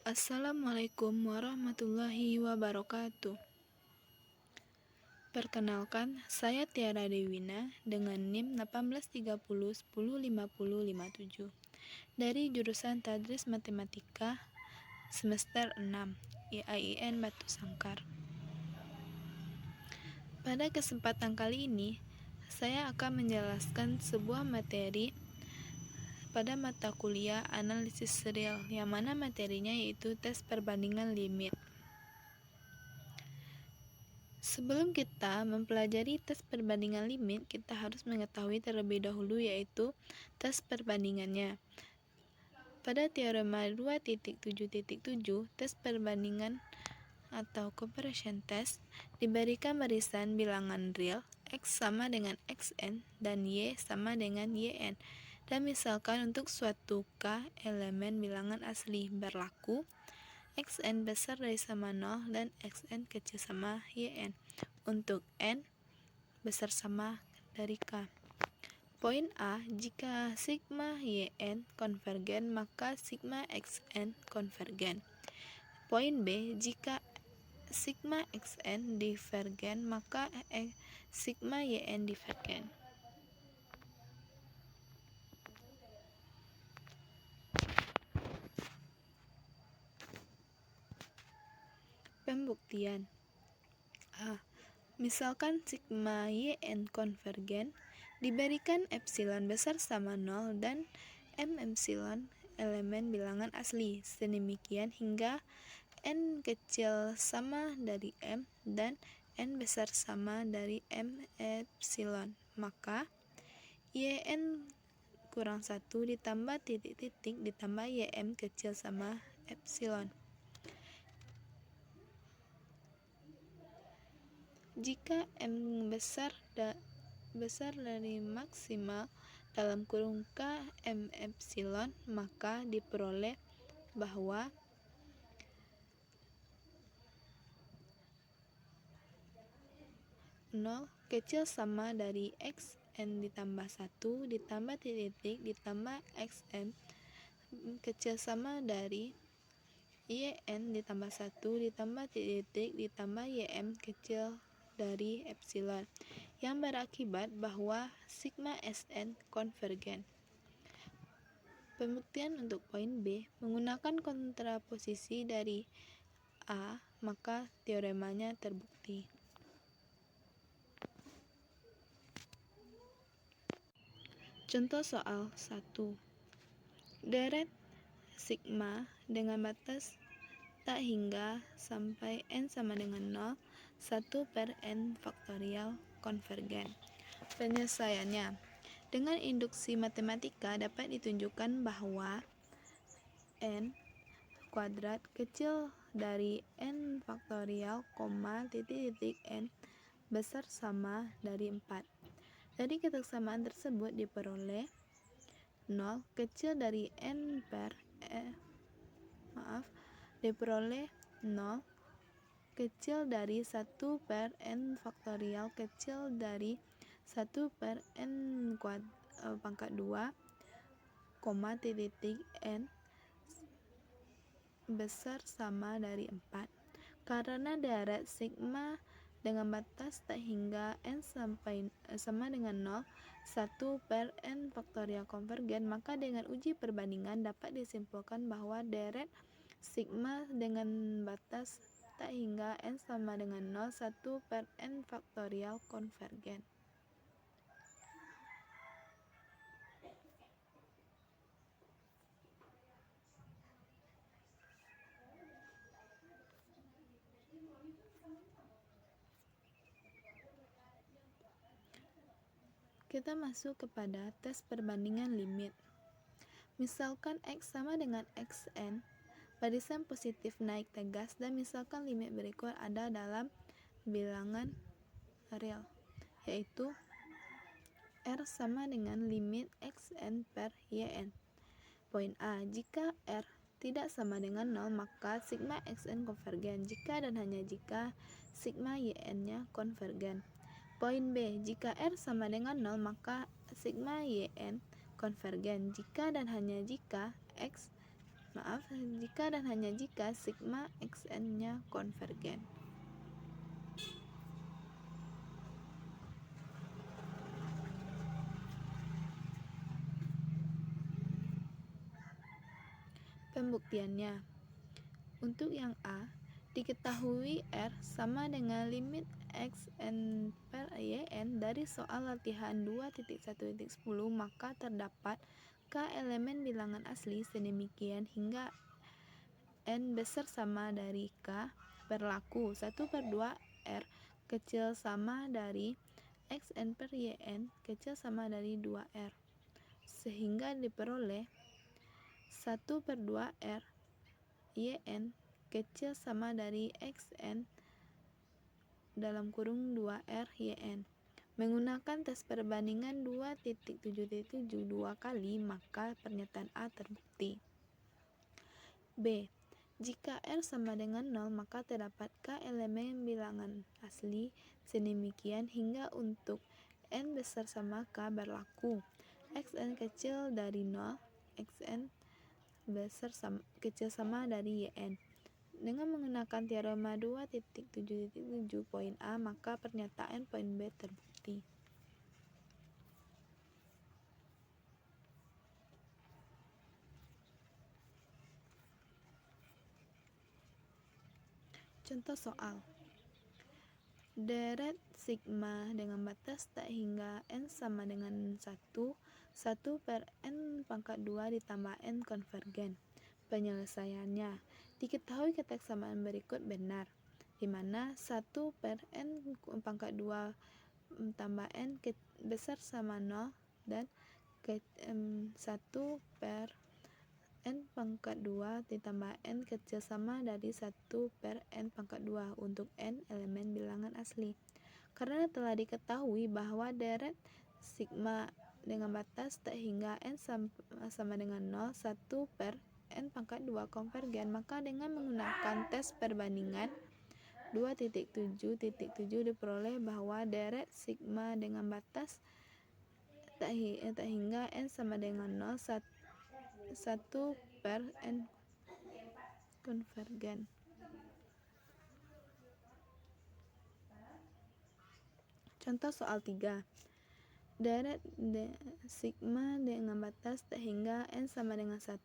Assalamualaikum warahmatullahi wabarakatuh. Perkenalkan, saya Tiara Dewina dengan NIM 1830105057 dari jurusan Tadris Matematika semester 6 IAIN Batu Sangkar. Pada kesempatan kali ini, saya akan menjelaskan sebuah materi pada mata kuliah analisis real, yang mana materinya yaitu tes perbandingan limit. Sebelum kita mempelajari tes perbandingan limit, kita harus mengetahui terlebih dahulu yaitu tes perbandingannya. Pada teorema 2.7.7, tes perbandingan atau comparison test diberikan barisan bilangan real X sama dengan Xn dan Y sama dengan Yn. Dan misalkan untuk suatu K elemen bilangan asli berlaku Xn besar dari sama 0 dan Xn kecil sama Yn. Untuk N besar sama dari K. Poin A, jika sigma Yn konvergen maka sigma Xn konvergen. Poin B, jika sigma Xn divergen maka sigma Yn divergen. Pembuktian A. Misalkan sigma Yn konvergen, diberikan epsilon besar sama 0 dan m epsilon elemen bilangan asli, sedemikian hingga n kecil sama dari m dan n besar sama dari m epsilon, maka Yn kurang 1 ditambah titik-titik ditambah Ym kecil sama epsilon. Jika M besar dari maksimal dalam kurung K M epsilon, maka diperoleh bahwa nol kecil sama dari Xn ditambah 1 ditambah titik ditambah Xn kecil sama dari Yn ditambah 1 ditambah titik ditambah Ym kecil dari epsilon, yang berakibat bahwa sigma Sn konvergen. Pembuktian untuk poin B, menggunakan kontraposisi dari A, maka teoremanya terbukti. Contoh soal 1. Deret sigma dengan batas tak hingga sampai n sama dengan 0, 1 per n faktorial konvergen. Penyelesaiannya, dengan induksi matematika dapat ditunjukkan bahwa n kuadrat kecil dari n faktorial, titik-titik n besar sama dari 4. Dari kesamaan tersebut diperoleh 0 kecil dari n per diperoleh 0 kecil dari 1 per n faktorial kecil dari 1 per n pangkat 2, titik n besar sama dari 4. Karena deret sigma dengan batas tak hingga n sama dengan 0, 1 per n faktorial konvergen, maka dengan uji perbandingan dapat disimpulkan bahwa deret sigma dengan batas tak hingga n sama dengan 0, 1 per n faktorial konvergen. Kita masuk kepada tes perbandingan limit. Misalkan X sama dengan Xn, barisan positif naik tegas, dan misalkan limit berikut ada dalam bilangan real, yaitu R sama dengan limit Xn per Yn. Poin A, jika R tidak sama dengan 0, maka sigma Xn konvergen jika dan hanya jika sigma Yn-nya konvergen. Poin B, jika R sama dengan 0, maka sigma Yn konvergen jika dan hanya jika maaf, jika dan hanya jika sigma xn-nya konvergen. Pembuktiannya, untuk yang A, diketahui R sama dengan limit xn per yn dari soal latihan 2.1.10, maka terdapat K elemen bilangan asli sedemikian hingga n besar sama dari K berlaku 1/2 R kecil sama dari xn per yn kecil sama dari 2R, sehingga diperoleh 1/2 R yn kecil sama dari xn dalam kurung 2R yn. Menggunakan tes perbandingan 2.7.7 dua kali, maka pernyataan A terbukti. B. Jika R sama dengan 0, maka terdapat K elemen bilangan asli sedemikian hingga untuk n besar sama K berlaku xn kecil dari 0, xn kecil sama dari yn. Dengan menggunakan teorema 2.7.7 poin A, maka pernyataan poin B terbukti. Contoh soal. Deret sigma dengan batas tak hingga n sama dengan 1 per n pangkat 2 ditambah n konvergen. Penyelesaiannya, diketahui kesamaan berikut benar, di mana 1 per n pangkat 2 tambah n besar sama 0 dan 1 per n pangkat 2 ditambah n kecil sama dari 1 per n pangkat 2 untuk n elemen bilangan asli. Karena telah diketahui bahwa deret sigma dengan batas tak hingga n sama dengan 0, 1 per n pangkat 2 konvergen, maka dengan menggunakan tes perbandingan 2.7.7 diperoleh bahwa deret sigma dengan batas tak hingga n sama dengan 0, 1 per n konvergen. Contoh soal 3. Deret sigma dengan batas tak hingga n sama dengan 1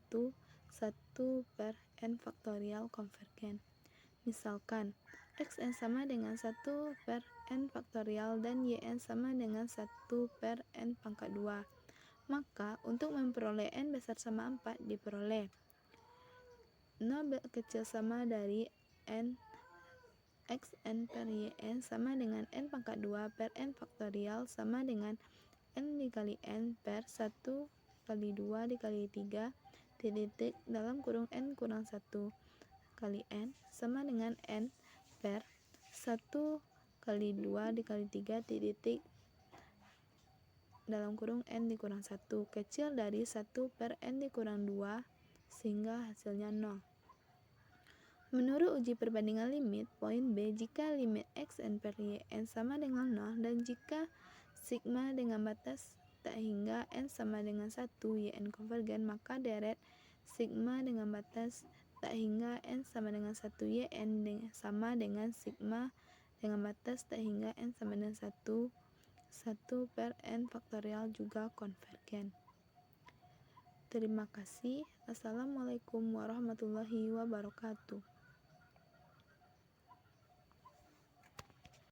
per n faktorial konvergen. Misalkan xn sama dengan 1 per n faktorial dan yn sama dengan 1 per n pangkat 2. Maka untuk memperoleh n besar sama 4 diperoleh 0 kecil sama dari n xn per yn sama dengan n pangkat 2 per n faktorial sama dengan n dikali n per 1 kali 2 dikali 3 titik dalam kurung n kurang 1 kali n sama dengan n per 1 kali 2 dikali 3 titik dalam kurung n dikurang 1 kecil dari 1 per n dikurang 2 sehingga hasilnya 0. Menurut uji perbandingan limit, poin B, jika limit xn per yn sama dengan 0 dan jika sigma dengan batas tak hingga n sama dengan 1 yn konvergen, maka deret sigma dengan batas tak hingga n sama dengan 1 yn sama dengan sigma dengan batas tak hingga n sama dengan 1 per n faktorial juga konvergen. Terima kasih. Assalamualaikum warahmatullahi wabarakatuh.